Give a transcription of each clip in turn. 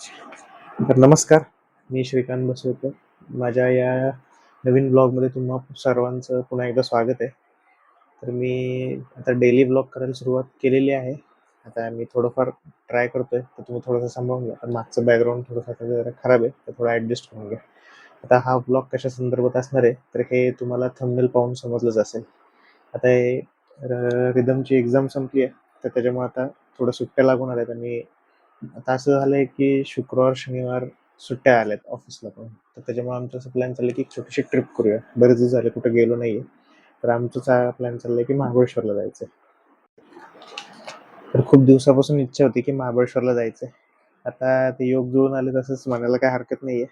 तर नमस्कार, मी श्रीकांत बसवेकर. माझ्या या नवीन ब्लॉगमध्ये तुम्हा सर्वांचं पुन्हा एकदा स्वागत आहे. तर मी आता डेली ब्लॉग करायला सुरुवात केलेली आहे. आता मी थोडंफार ट्राय करतोय, तर तुम्ही थोडंसं सांभाळून घ्या. पण मागचं बॅकग्राऊंड थोडंसं आता जरा खराब आहे, तर थोडं ॲडजस्ट करून घ्या. आता हा ब्लॉग कशा संदर्भात असणार आहे, तर हे तुम्हाला थंबनेल पाहून समजलंच असेल. आता हे रिदमची एक्झाम संपली आहे, तर त्याच्यामुळे आता थोडं सुट्ट्या लागून आल्यात आणि आता असं झालंय की शुक्रवार, शनिवार सुट्ट्या आल्यात ऑफिसला पण. तर त्याच्यामुळे आमचं असं प्लॅन चाललंय की एक छोटीशी ट्रिप करूया. बरेच दिवस झाले कुठे गेलो नाहीये. तर आमचाच हा प्लॅन चाललाय की महाबळेश्वरला जायचंय. तर खूप दिवसापासून इच्छा होती की महाबळेश्वरला जायचंय. आता ते योग जुळून आले तसंच म्हणायला काही हरकत नाहीये.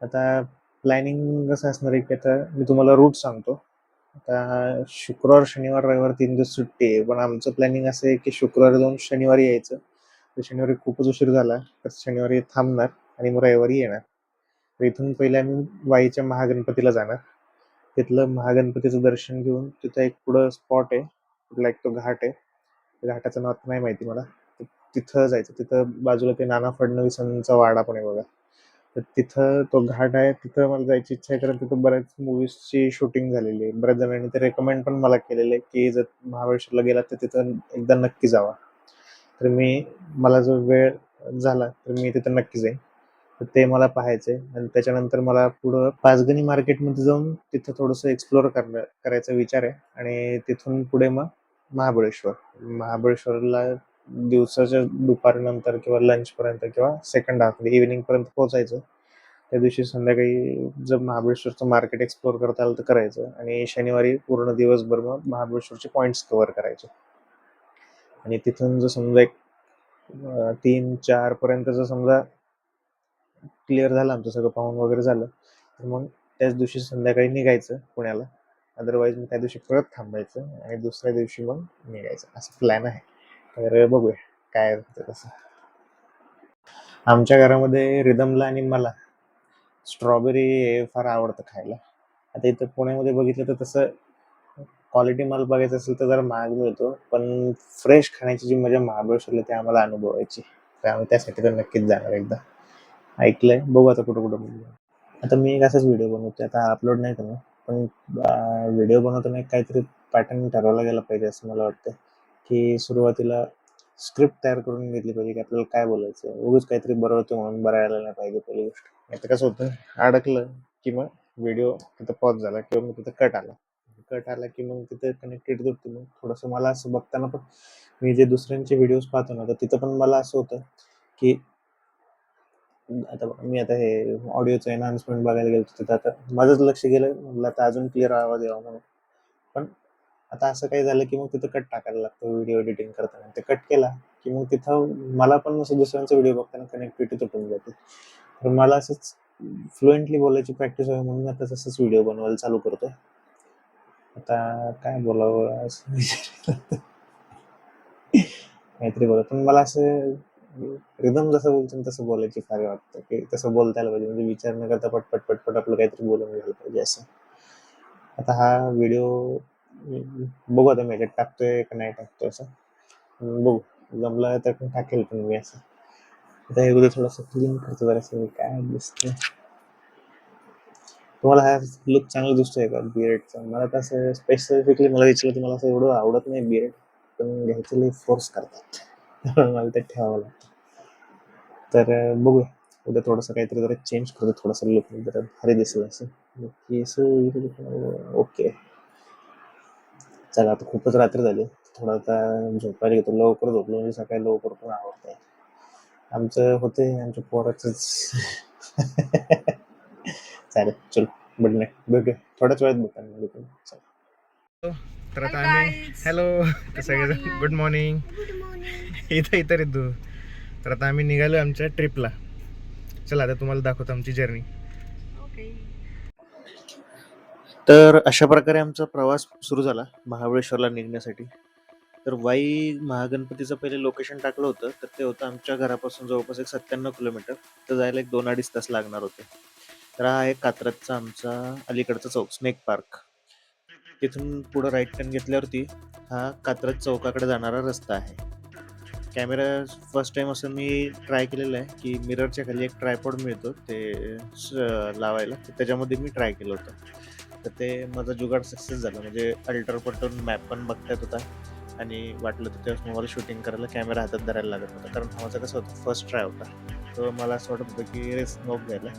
आता प्लॅनिंग कसं असणार आहे की आता मी तुम्हाला रूट सांगतो. आता शुक्रवार, शनिवार, रविवार 3 दिवस सुट्टी आहे. पण आमचं प्लॅनिंग असं आहे की शुक्रवारी जाऊन शनिवारी यायचं. तर शनिवारी खूपच उशीर झाला, तर शनिवारी थांबणार आणि मग रविवारी येणार. तर इथून पहिले आम्ही वाईच्या महागणपतीला जाणार. तिथलं महागणपतीचं दर्शन घेऊन तिथं एक पुढं स्पॉट आहे. कुठला एक तो घाट आहे. त्या घाटाचं नाव नाही माहिती मला. तर तिथं जायचं. तिथं बाजूला ते नाना फडणवीसांचा वाडा पण आहे बघा. तर तिथं तो घाट आहे. तिथं मला जायची इच्छा आहे, कारण तिथं बऱ्याच मूव्हीजची शूटिंग झालेली आहे. बऱ्याच जणांनी ते रेकमेंड पण मला केलेलं आहे, की जर महाबळेश्वरला गेलात तर तिथं एकदा नक्की जावा. तर मला जो वेळ झाला, तर मी तिथं नक्की जाईन. तर ते मला पाहायचंय आणि त्याच्यानंतर मला पुढं पाचगणी मार्केटमध्ये जाऊन तिथं थोडंसं एक्सप्लोर करायचा विचार आहे आणि तिथून पुढे मग महाबळेश्वर. महाबळेश्वरला दिवसाच्या दुपारनंतर किंवा लंचपर्यंत किंवा सेकंड हाल्फ म्हणजे इव्हनिंगपर्यंत पोहोचायचं. त्या दिवशी संध्याकाळी जर महाबळेश्वरचं मार्केट एक्सप्लोर करता आलं तर करायचं आणि शनिवारी पूर्ण दिवसभर मग महाबळेश्वरचे पॉईंट्स कव्हर करायचे. आणि तिथून जर समजा एक 3-4 पर्यंत जर समजा क्लिअर झालं आमचं सगळं पाहून वगैरे झालं, तर मग त्याच दिवशी संध्याकाळी निघायचं पुण्याला. अदरवाईज मग त्या दिवशी परत थांबायचं आणि दुसऱ्या दिवशी मग निघायचं, असं प्लॅन आहे. तर बघूया काय होतं तसं. आमच्या घरामध्ये रिदमला आणि मला स्ट्रॉबेरी हे फार आवडतं खायला. आता इथं पुण्यामध्ये बघितलं तर तसं क्वालिटी माल बघायचा असेल तर जरा महाग मिळतो. पण फ्रेश खाण्याची जी मजा महाबळेश्वरला ती आम्हाला अनुभवायची. त्यामुळे त्यासाठी तर नक्कीच जाणार एकदा. ऐकलंय, बघू आता कुठं बघू. आता मी एक असाच व्हिडिओ बनवतोय. आता अपलोड नाही करणार. पण व्हिडिओ बनवताना एक काहीतरी पॅटर्न ठरवला गेला पाहिजे असं मला वाटतं, की सुरुवातीला स्क्रिप्ट तयार करून घेतली पाहिजे, की आपल्याला काय बोलायचं आहे. उगाच काहीतरी बरळतो म्हणून बरळायला नाही पाहिजे पहिली गोष्ट. नाहीतर कसं होतं, अडकलं की मग व्हिडिओ तिथं पॉज झाला किंवा मग तिथं कट आला. कट आला की मग तिथं कनेक्टेड करतो. मग थोडंसं मला असं बघताना पण मी जे दुसऱ्यांचे व्हिडिओज पाहतो ना, तर तिथं पण मला असं होतं, की आता मी आता हे ऑडिओचं एन्हान्समेंट बघायला गेलो तिथं आता माझंच लक्ष गेलं, म्हटलं आता अजून क्लिअर आवाज यावा म्हणून. पण आता असं काही झालं की मग तिथं कट टाकायला लागतं व्हिडिओ एडिटिंग करताना. ते कट केला की मग तिथं मला पण असं दुसऱ्यांचा व्हिडिओ बघताना कनेक्टिव्हिटी तुटून जाते. तर मला असंच फ्लुएंटली बोलायची प्रॅक्टिस व्हावी म्हणून आता तसंच व्हिडिओ बनवायला चालू करतोय. आता काय बोलावं असं विचार काहीतरी बोला. पण मला असं रिदम जसं बोलतो तसं बोलायची फार वाटतं, की तसं बोलता यायला पाहिजे. म्हणजे विचार न करता पटपट, पटपट आपलं काहीतरी बोलून गेलं पाहिजे असं. आता हा व्हिडिओ बघू आता मी ह्याच्यात टाकतोय का नाही टाकतोय असं. बघू. जमलं तर पण टाकेल पण मी असं. आता हे उद्या थोडंसं क्लीन करतो जरासं काय दिसतंय. तुम्हाला हा लूक चांगला दिसतोय का बियर्डचा? मला तसं स्पेसिफिकली मला विचारलं तर मला असं एवढं आवडत नाही बियर्ड. पण घ्यायचं लई फोर्स करतात. त्यामुळे मला ते ठेवावं लागतं. तर बघूया. उद्या थोडंसं काहीतरी जरा चेंज करू, थोडंसं लुक जरा भारी दिसेल असं. केस ओके. चला आता खूपच रात्र झाली. थोडं आता झोपायला घेतो. लवकर झोपलो म्हणजे सकाळी लवकर पण आवरता येईल. आमचं होतंय आमच्या पोराचंच. चालेल, चल गुड नाईट. भेटूया. थोड्याच वेळात भेटू. चला. तर आता आम्ही हॅलो तर सगळेजण गुड मॉर्निंग. इथं इथं रे तू. तर आता आम्ही निघालो आमच्या ट्रिपला. चला आता तुम्हाला दाखवतो आमची जर्नी. तर अशा प्रकारे आमचा प्रवास सुरू झाला महाबळेश्वरला निघण्यासाठी. तर वाई महागणपतीचं पहिले लोकेशन टाकलं होतं, तर ते होतं आमच्या घरापासून जवळपास एक 97 किलोमीटर. तर जायला एक 2-2.5 तास लागणार होते. तर हा आहे कात्रजचा आमचा अलीकडचा चौक, स्नेक पार्क. तिथून पुढं राईट टर्न घेतल्यावरती हा कात्रज चौकाकडे जाणारा रस्ता आहे. कॅमेरा फर्स्ट टाईम असं मी ट्राय केलेलं आहे, की मिररच्या खाली एक ट्रायपॉड मिळतो ते लावायला. तर त्याच्यामध्ये मी ट्राय केलं होतं. तर ते माझा जुगाड सक्सेस झाला. म्हणजे अल्टर मॅप पण बघता येत होता आणि वाटलं तर त्यावेळेस मला शूटिंग करायला कॅमेरा हातात धरायला लागत नव्हता. कारण हा माझा कसं होतं फर्स्ट ट्राय होता. तर मला असं वाटत होतं, की रिस्क नको घ्यायला.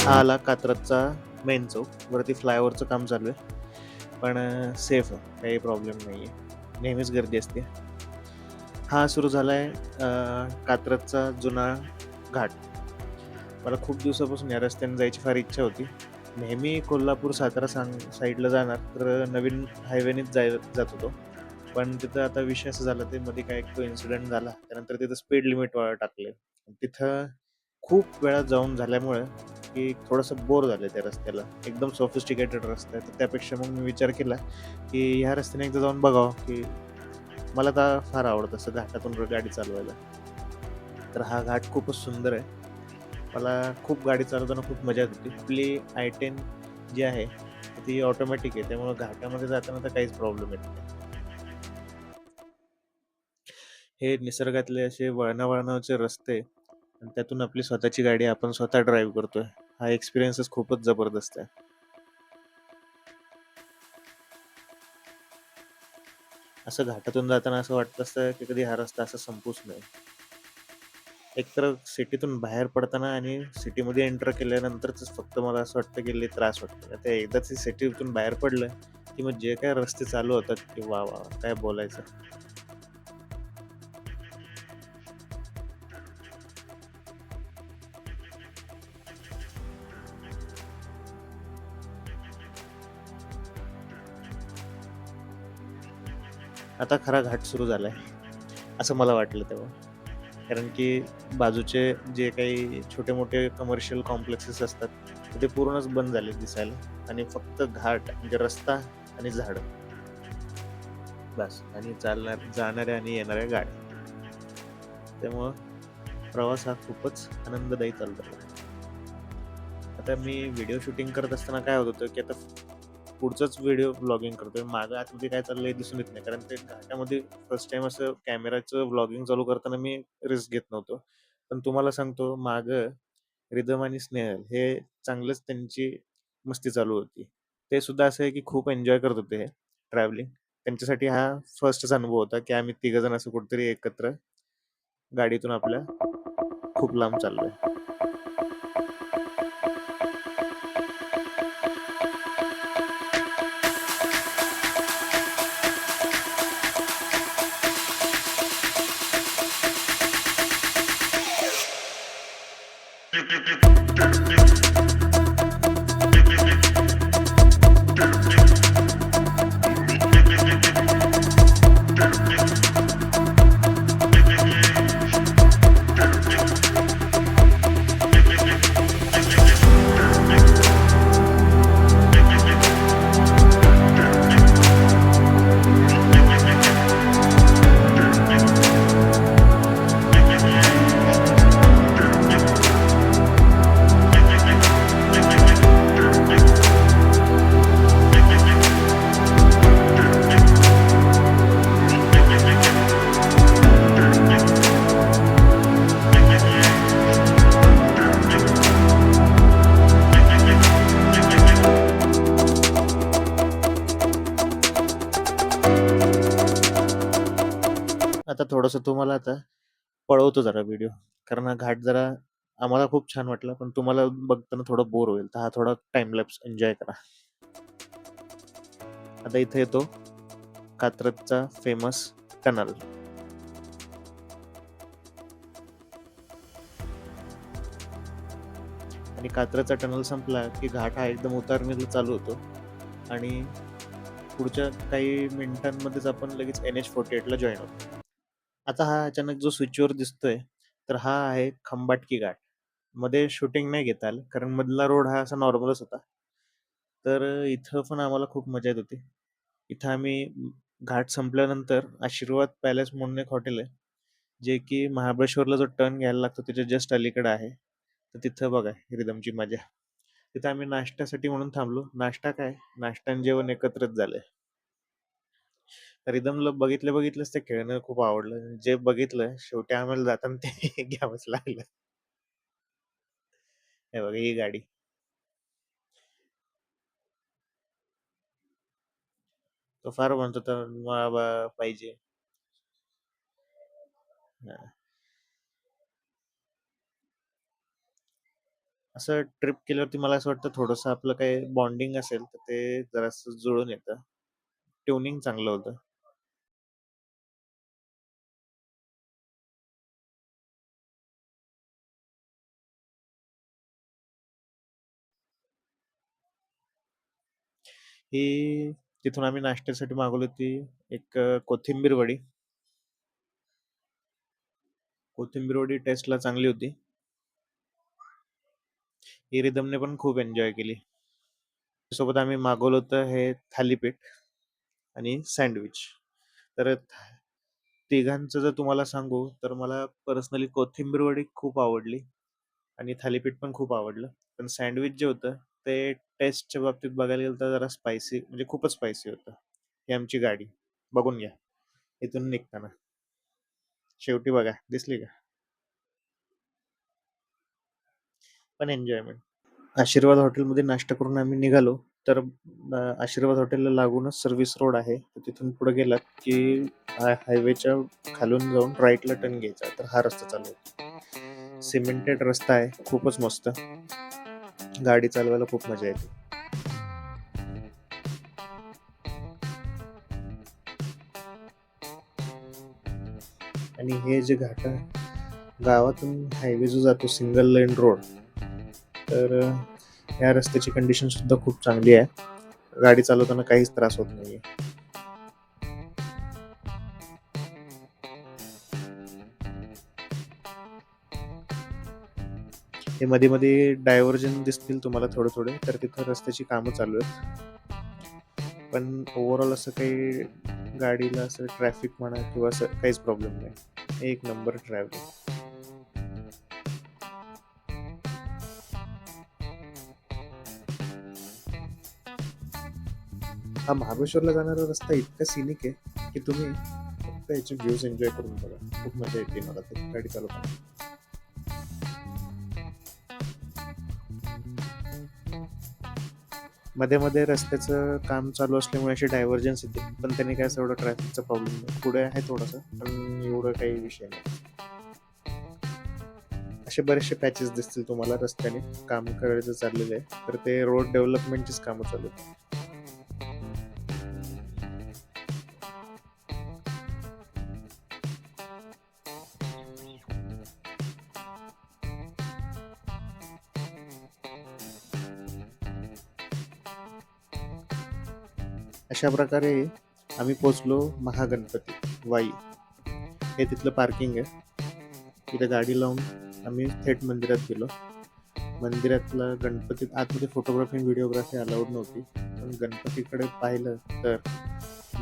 हा आला कात्रजचा मेन चौक. वरती फ्लायओव्हरचं काम चालू आहे. पण सेफ आहे. काही प्रॉब्लेम नाही आहे. नेहमीच गर्दी असते. हा सुरू झाला आहे कात्रजचा जुना घाट. मला खूप दिवसापासून या रस्त्याने जायची फार इच्छा होती. नेहमी कोल्हापूर, सातारा साईडला जाणार तर नवीन हायवेनेच जात होतो. पण तिथं आता विषय असा झाला, ते मध्ये काय तो इन्सिडेंट झाला. त्यानंतर तिथं स्पीड लिमिट टाकले. तिथं खूप वेळा जाऊन झाल्यामुळे की थोडंसं बोर झालं त्या रस्त्याला. एकदम सोफिस्टिकेटेड रस्ता आहे. तर त्यापेक्षा मग मी विचार केला, की ह्या रस्त्याने एकदा जाऊन बघावं, की मला तर फार आवडतं असं घाटातून गाडी चालवायला. तर हा घाट खूपच सुंदर आहे. मला खूप गाडी चालवताना खूप मजा येत होती. आपली I10 जी आहे ती ऑटोमॅटिक आहे. त्यामुळे घाटामध्ये जाताना तर काहीच प्रॉब्लेम येत नाही. हे निसर्गातले असे वळणावळणाचे रस्ते आणि त्यातून आपली स्वतःची गाडी आपण स्वतः ड्राईव्ह करतोय. हा एक्सपिरियन्सच खूपच जबरदस्त आहे. असं घाटातून जाताना असं वाटत असतं, की कधी हा रस्ता असा संपूच नये. एकतर सिटीतून बाहेर पडताना आणि सिटीमध्ये एंटर केल्यानंतरच फक्त मला असं वाटतं, की लई त्रास वाटतो. आता एकदाच सिटीतून बाहेर पडलं, की मग जे काही रस्ते चालू होतात, की वाह! वाह! वाह! काय बोलायचं. आता खरा घाट सुरू झालाय, असं मला वाटलं तेव्हा. कारण की बाजूचे जे काही छोटे-मोठे कमर्शियल कॉम्प्लेक्सेस असतात, तर ते पूर्णच बंद झाले दिसायला आणि फक्त घाट म्हणजे रस्ता आणि झाडं बस आणि जाणाऱ्या आणि येणाऱ्या गाड्या. त्यामुळं प्रवास हा खूपच आनंददायी चालू झाला. आता मी व्हिडिओ शूटिंग करत असताना काय होत होतं, की आता पुढचाच व्हिडिओ व्लॉगिंग करतोय. मागं आतमध्ये काय चाललंय दिसून येत नाही. कारण ते घाटामध्ये फर्स्ट टाईम असं कॅमेराचं व्लॉगिंग चालू करताना मी रिस्क घेत नव्हतो. पण तुम्हाला सांगतो मागं रिदम आणि स्नेहल हे चांगलंच त्यांची मस्ती चालू होती. ते सुद्धा असं आहे, की खूप एन्जॉय करत होते हे ट्रॅव्हलिंग. त्यांच्यासाठी हा फर्स्टच अनुभव होता, की आम्ही तिघंजण असं कुठेतरी एकत्र गाडीतून आपल्या खूप लांब चाललोय. आता थोडंसं तुम्हाला आता पळवतो जरा व्हिडिओ. कारण हा घाट जरा आम्हाला खूप छान वाटला, पण तुम्हाला बघताना थोडं बोर होईल. तर हा थोडा टाईम लॅप्स एन्जॉय करा. आता इथे येतो कात्रजचा फेमस टनल. आणि कात्रजचा टनल संपला की घाट हा एकदम उतारणीला चालू होतो आणि पुढच्या काही मिनिटांमध्येच आपण लगेच NH-48 ला जॉईन होतो. आता हा अचानक जो स्विचवर दिसतोय, तर हा आहे खंबाटकी घाट. मध्ये शूटिंग नाही घेता आलं, कारण मधला रोड हा असा नॉर्मलच होता. तर इथं पण आम्हाला खूप मजा येत होती. इथं आम्ही घाट संपल्यानंतर आशीर्वाद पॅलेस म्हणून एक हॉटेल आहे, जे की महाबळेश्वरला जो टर्न घ्यायला लागतो त्याच्या जस्ट अलीकडे आहे. तर तिथं बघा रिदमची मजा. तिथं आम्ही नाश्त्यासाठी म्हणून थांबलो. नाश्ता काय? नाश्ता आणि जेवण एकत्रच झालंय. रिदमला बघितलंच ते खेळणं खूप आवडलं. जे बघितलं शेवटी आम्हाला जाताना ते घ्यावंच लागलं. हे बघा ही गाडी. तो फार म्हणत होता मला पाहिजे. हां. असं ट्रिप केल्यावरती मला असं वाटतं थोडंसं आपलं काही बॉन्डिंग असेल तर ते जरासं जुळून येतं. ट्युनिंग चांगलं होतं. ही तिथून आम्ही नाश्त्यासाठी मागवली होती एक कोथिंबीर वडी. कोथिंबीर वडी टेस्टला चांगली होती. ही रिदमने पण खूप एन्जॉय केली. सोबत आम्ही मागवलं होतं हे थालीपीठ आणि सँडविच. तर तिघांचं जर तुम्हाला सांगू तर मला पर्सनली कोथिंबीर वडी खूप आवडली आणि थालीपीठ पण खूप आवडलं. पण सँडविच जे होतं ते टेस्टच्या बाबतीत बघायला गेलं तर जरा स्पायसी म्हणजे खूपच स्पायसी होतं. ही आमची गाडी. बघून घ्या. इथून निघताना. शेवटी बघा दिसली का? पण एन्जॉयमेंट. आशीर्वाद हॉटेलमध्ये नाश्ता करून आम्ही निघालो. तर आशीर्वाद हॉटेलला लागूनच सर्व्हिस रोड आहे. तर तिथून पुढे गेलात की हायवेच्या खालून जाऊन राईटला टर्न घ्यायचा. तर हा रस्ता चालू होतो. सिमेंटेड रस्ता आहे. खूपच मस्त. गाडी चालवायला खूप मजा येते. आणि हे जे घाट गावातून हायवे जो जातो सिंगल लेन रोड, तर या रस्त्याची कंडिशन सुद्धा खूप चांगली आहे. गाडी चालवताना काहीच त्रास होत नाहीये. हे मध्ये-मध्ये डायव्हर्जन दिसतील तुम्हाला थोडे-थोडे, तर तिथं रस्त्याची कामं चालू आहेत. पण ओव्हरऑल असं काही गाडीला असं ट्रॅफिक म्हणा किंवा असं काहीच प्रॉब्लेम नाही. एक नंबर ट्रॅव्हलिंग. हा महाबळेश्वरला जाणारा रस्ता इतका सिनिक आहे की तुम्ही फक्त याचे व्ह्यूज एन्जॉय करून बघा. खूप मजा येते मला ते गाडी चालवताना. मध्ये-मध्ये रस्त्याचं काम चालू असल्यामुळे अशी डायव्हर्जन्स येते. पण त्याने काय असं एवढा ट्रॅफिकचा प्रॉब्लेम नाही. पुढे आहे थोडासा, पण एवढं काही विषय नाही. असे बरेचसे पॅचेस दिसतील तुम्हाला रस्त्याने काम करायचं चाललेलं आहे. तर ते रोड डेव्हलपमेंटचीच कामं चालू आहेत. अशा प्रकारे आम्ही पोहोचलो महागणपती वाई. हे तिथलं पार्किंग आहे. तिथे गाडी लावून आम्ही थेट मंदिरात गेलो. मंदिरातला गणपतीत आतमध्ये फोटोग्राफी आणि व्हिडिओग्राफी अलाउड नव्हती. पण गणपतीकडे पाहिलं तर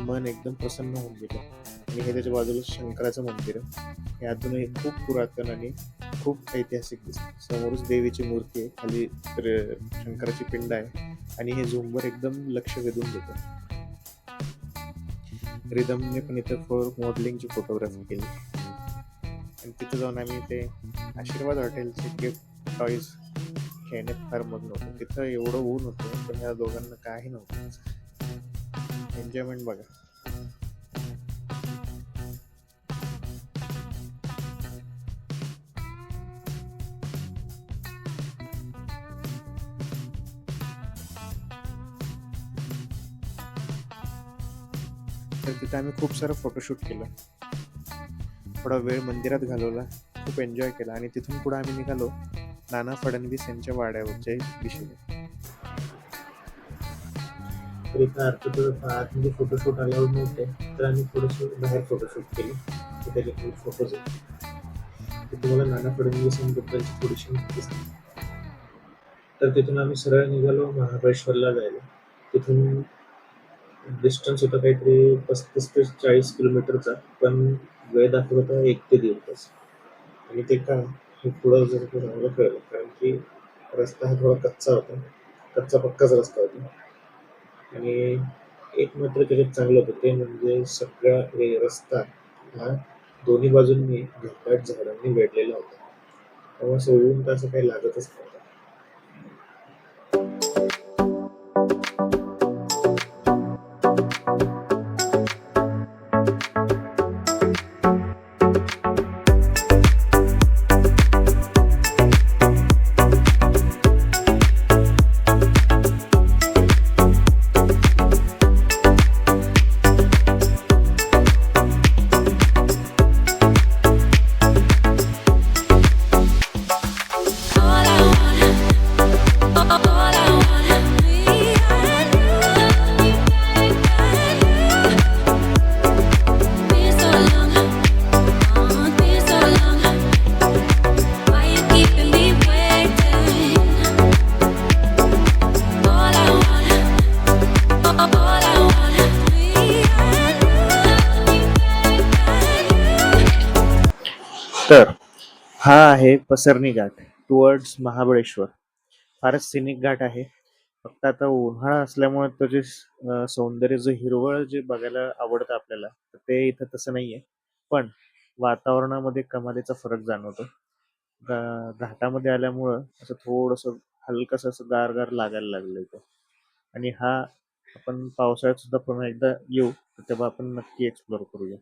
मन एकदम प्रसन्न होऊन गेलं. आणि हे त्याच्या बाजूला शंकराचं मंदिर आहे. हे अजूनही खूप पुरातन आणि खूप ऐतिहासिक दिसतं. समोरच देवीची मूर्ती आहे. खाली शंकराची पिंड आहे आणि हे झुंबर एकदम लक्ष वेधून घेतं. रिदमने पण इथं मॉडेलिंगची फोटोग्राफी केली. आणि तिथं जाऊन आम्ही ते आशीर्वाद हॉटेलचे गिफ्ट टॉईज खेळण्यात फार मग्न होतो. तिथं एवढं ऊन होतं पण या दोघांना काही नव्हतं. एन्जॉयमेंट बघा. तर तिथं आम्ही खूप सारं फोटोशूट केलं. थोडा वेळ मंदिरात घालवला. खूप एन्जॉय केला आणि तिथून पुढे आम्ही निघालो नाना फडणवीस यांच्या वाड्यावरच्या दिशेने. तर इथं अर्थातच आतमध्ये फोटोशूट अलाउड नव्हते, तर आम्ही थोडंसं बाहेर फोटोशूट केले. तिथे काही फोटोज आहेत, ते तुम्हाला नाना फडणवीस यांबद्दलची थोडीशी माहिती सांगतो. तर तिथून आम्ही सरळ निघालो महाबळेश्वरला जायला. तिथून डिस्टन्स होता काहीतरी 35 ते 40 किलोमीटरचा, पण वेळ दाखवत होता 1 ते 1.5 तास. आणि ते का हे पुढं जर चांगलं कळलं, कारण की रस्ता हा थोडा कच्चा होता, कच्चा पक्काच रस्ता होता. आणि एक मात्र त्याच्यात चांगलं होतं ते म्हणजे सगळा रस्ता हा दोन्ही बाजूंनी घनदाट झाडांनी वेढलेला होता, त्यामुळे सोडून तर असं काही लागतच नव्हतं. तर हा आहे पसरणी घाट टुवर्ड्स महाबळेश्वर. फारच सिनिक घाट आहे. फक्त आता उन्हाळा असल्यामुळे त्याचे सौंदर्य जे हिरवळ जे बघायला आवडतं आपल्याला, तर ते इथं तसं नाहीये. पण वातावरणामध्ये कमालीचा फरक जाणवतो. घाटामध्ये आल्यामुळं असं थोडंसं हलकंसं असं गार लागायला लागलं इथं. आणि हा आपण पावसाळ्यात सुद्धा पुन्हा एकदा येऊ, तर तेव्हा आपण नक्की एक्सप्लोर करूया.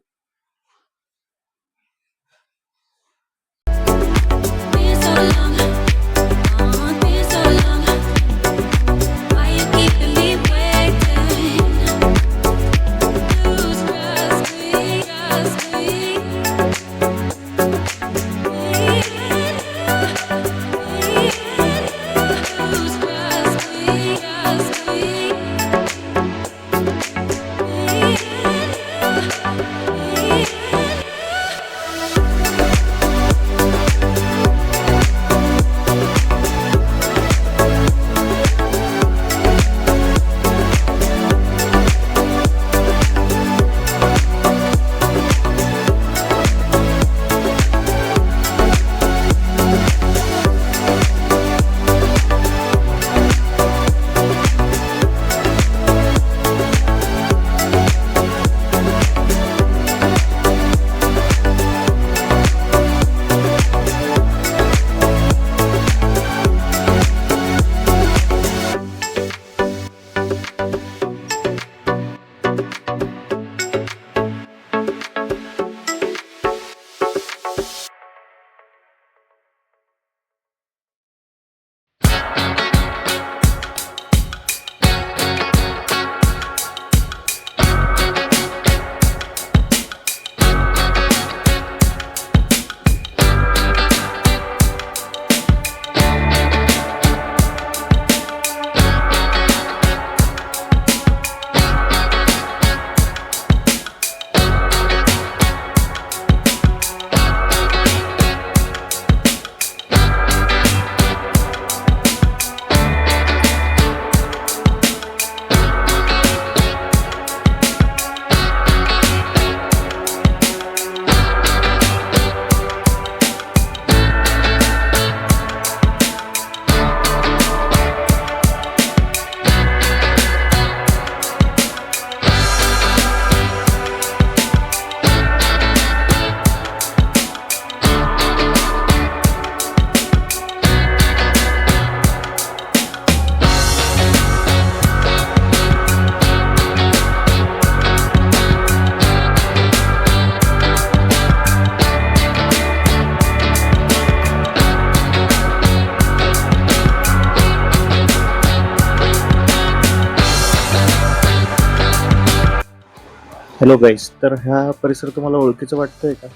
हॅलो गाईस, तर हा परिसर तुम्हाला ओळखीचं वाटतोय का?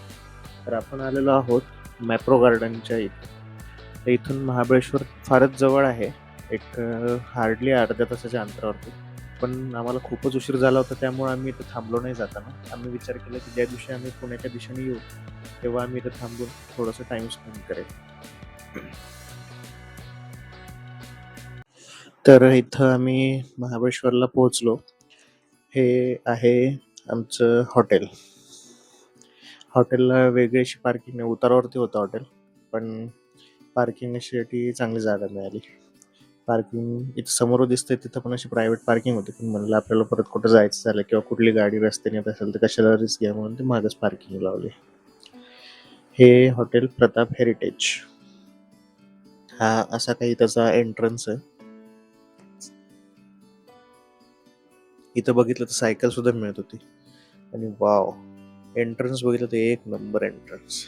तर आपण आलेलो आहोत मॅप्रो गार्डनच्या इथे. तर इथून महाबळेश्वर फारच जवळ आहे. एक हार्डली अर्ध्या तासाच्या अंतरावरती. पण आम्हाला खूपच उशीर झाला होता, त्यामुळे आम्ही इथे थांबलो नाही जाताना. आम्ही विचार केला की ज्या दिवशी आम्ही पुण्याच्या दिशेने येऊ, तेव्हा आम्ही इथे थांबून थोडंसं टाईम स्पेंड करेल. तर इथं आम्ही महाबळेश्वरला पोहोचलो. हे आहे आमचं हॉटेल. हॉटेलला वेगळी अशी पार्किंग नाही, उतारावरती होतं हॉटेल, पण पार्किंगसाठी चांगली जागा मिळाली. पार्किंग इथं समोर दिसतंय तिथं पण अशी प्रायव्हेट पार्किंग होती, पण म्हणलं आपल्याला परत कुठं जायचं झालं किंवा कुठली गाडी रस्त्याने येत असेल तर कशाला रिस्क घ्या, म्हणून ते मागच पार्किंग लावली. हे हॉटेल प्रताप हेरिटेज. हा असा काही त्याचा एंट्रन्स आहे. इथं बघितलं तर सायकल सुद्धा मिळत होती. आणि वाव, एंट्रन्स बघितलं तर एक नंबर एंट्रन्स.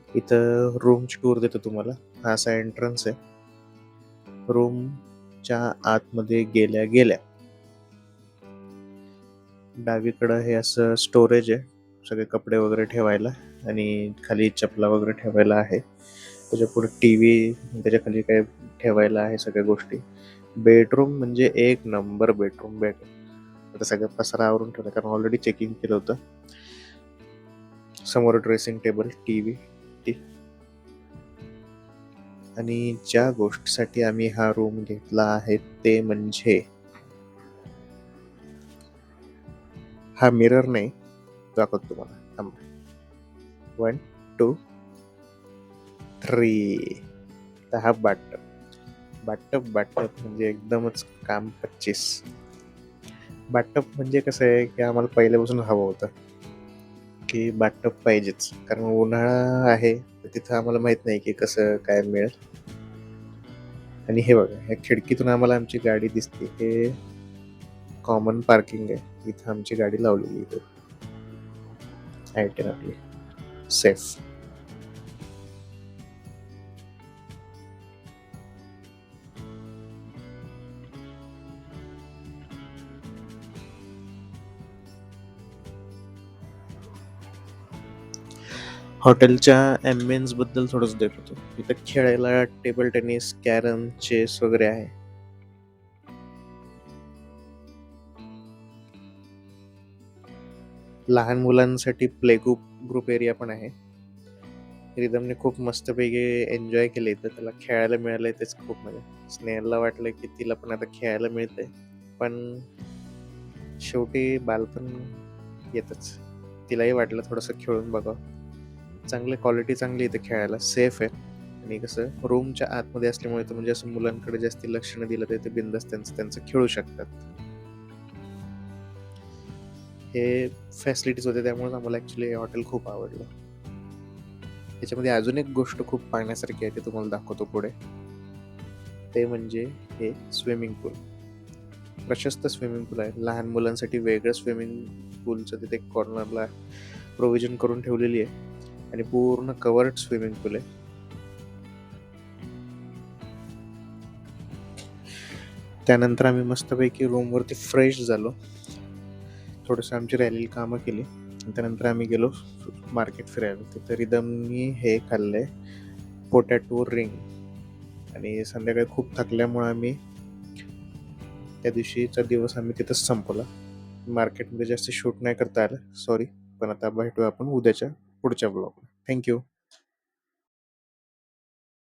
इथं रूमची टूर देतो तुम्हाला. हा असा एंट्रन्स आहे. रूमच्या आतमध्ये गेल्या गेल्या डावीकडं हे असं स्टोरेज आहे, सगळे कपडे वगैरे ठेवायला, आणि खाली चपला वगैरे ठेवायला आहे. त्याच्या पुढे टीव्ही, त्याच्या खाली काय ठेवायला आहे सगळ्या गोष्टी. बेडरूम म्हणजे एक नंबर बेडरूम. आता सगळं पसारा आवरून ठेवलं कारण ऑलरेडी चेकिंग केलं होतं. समोर ड्रेसिंग टेबल, टीव्ही, आणि ज्या गोष्टीसाठी आम्ही हा रूम घेतला आहे ते म्हणजे हा मिरर नाही, दाखवतो तुम्हाला. 1, 2, 3. तर हा बाटअप म्हणजे एकदमच काम 25. बाटअप म्हणजे कसं आहे की आम्हाला पहिल्यापासून हवं होतं की बाटअप पाहिजेच, कारण उन्हाळा आहे तर तिथं आम्हाला माहित नाही की कसं काय मिळेल. आणि हे बघा, ह्या खिडकीतून आम्हाला आमची गाडी दिसते. हे कॉमन पार्किंग आहे, इथं आमची गाडी लावलेली आहे. आपली सेफ. हॉटेलच्या ॲम्बियन्स बद्दल थोडंच देत होतो. इथं खेळायला टेबल टेनिस, कॅरम, चेस वगैरे आहे. लहान मुलांसाठी प्ले ग्रुप एरिया पण आहे. रिदमने खूप मस्तपैकी एन्जॉय केले इथं. त्याला खेळायला मिळालंय तेच खूप मजा. स्नेहलला वाटलं की तिला पण आता खेळायला मिळतंय, पण शेवटी बालपण येतच. तिलाही वाटलं थोडंसं खेळून बघावं. क्वालिटी चांगली इथे खेळायला, सेफ आहे. आणि कसं रूमच्या आतमध्ये असल्यामुळे तर म्हणजे असं मुलांकडे जास्त लक्ष न दिलं तर ते बिंदास त्यांचं खेळू शकतात. हे फॅसिलिटीज होते, त्यामुळे आम्हाला ॲक्च्युली हे हॉटेल खूप आवडलं. त्याच्यामध्ये अजून एक गोष्ट खूप पाहण्यासारखी आहे, ते तुम्हाला दाखवतो पुढे. ते म्हणजे हे स्विमिंग पूल. प्रशस्त स्विमिंग पूल आहे. लहान मुलांसाठी वेगळं स्विमिंग पूलचं तिथे कॉर्नरला प्रोव्हिजन करून ठेवलेली आहे, आणि पूर्ण कवर्ड स्विमिंग पूल आहे. त्यानंतर आम्ही मस्तपैकी रूमवरती फ्रेश झालो, थोडंसं आमची राहिलेली कामं केली. त्यानंतर आम्ही गेलो मार्केट फिरायला. तिथं रिदमनी हे खाल्लंय, पोटॅटो रिंग. आणि संध्याकाळी खूप थकल्यामुळे आम्ही त्या दिवशीचा दिवस आम्ही तिथंच संपवला. मार्केटमध्ये जास्त शूट नाही करता आलं, सॉरी. पण आता भेटूया आपण उद्याच्या पुढच्या ब्लॉगला. थँक्यू.